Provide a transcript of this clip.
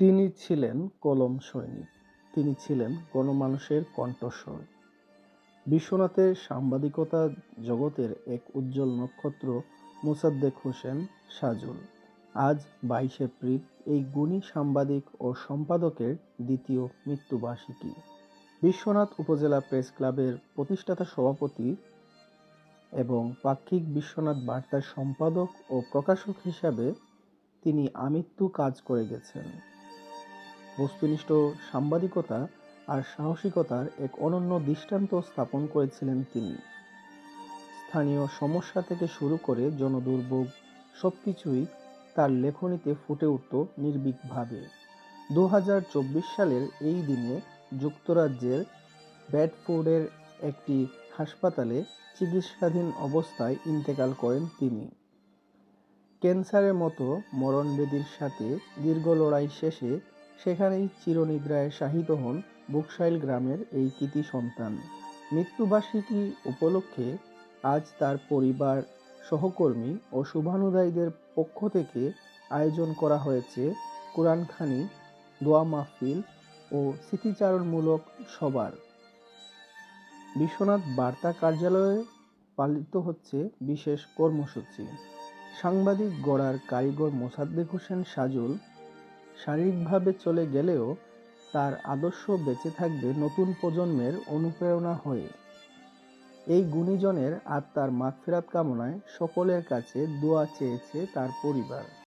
তিনি ছিলেন কলম সৈনিক, তিনি ছিলেন গণমানুষের কণ্ঠস্বর। বিশ্বনাথের সাংবাদিকতা জগতের এক উজ্জ্বল নক্ষত্র মোসাদ্দেক হোসেন সাজুল। আজ ২২ এপ্রিল এই গুণী সাংবাদিক ও সম্পাদকের দ্বিতীয় মৃত্যুবার্ষিকী। বিশ্বনাথ উপজেলা প্রেস ক্লাবের প্রতিষ্ঠাতা সভাপতি এবং পাক্ষিক বিশ্বনাথ বার্তার সম্পাদক ও প্রকাশক হিসাবে তিনি আমৃত্যু কাজ করে গেছেন। বস্তুনিষ্ঠ সাংবাদিকতা আর সাহসিকতার এক অনন্য দৃষ্টান্ত স্থাপন করেছিলেন তিনি। স্থানীয় সমস্যা থেকে শুরু করে জনদুর্ভোগ সবকিছুই তার লেখনীতে ফুটে উঠত নির্ভীকভাবে। ২০২৪ সালের এই দিনে যুক্তরাজ্যের ব্র্যাডফোর্ডের একটি হাসপাতালে চিকিৎসাধীন অবস্থায় ইন্তেকাল করেন তিনি। ক্যান্সারের মতো মরণব্যাধির সাথে দীর্ঘ লড়াই শেষে সেখানেই চিরনিদ্রায় শায়িত হন বুকশাইল গ্রামের এই কৃতি সন্তান। মৃত্যুবার্ষিকী উপলক্ষে আজ তার পরিবার, সহকর্মী ও শুভানুধ্যায়ীদের পক্ষ থেকে আয়োজন করা হয়েছে কোরআনখানি, দোয়া মাহফিল ও স্মৃতিচারণমূলক সভার। বিশ্বনাথ বার্তা কার্যালয়ে পালিত হচ্ছে বিশেষ কর্মসূচি। সাংবাদিক গড়ার কারিগর মোসাদ্দেক হোসেন সাজুল শারীরিকভাবে চলে গেলেও তার আদর্শ বেঁচে থাকবে নতুন প্রজন্মের অনুপ্রেরণা হয়ে। এই গুণীজনের আত্মার মাগফিরাত কামনায় সকলের কাছে দোয়া চেয়েছে তার পরিবার।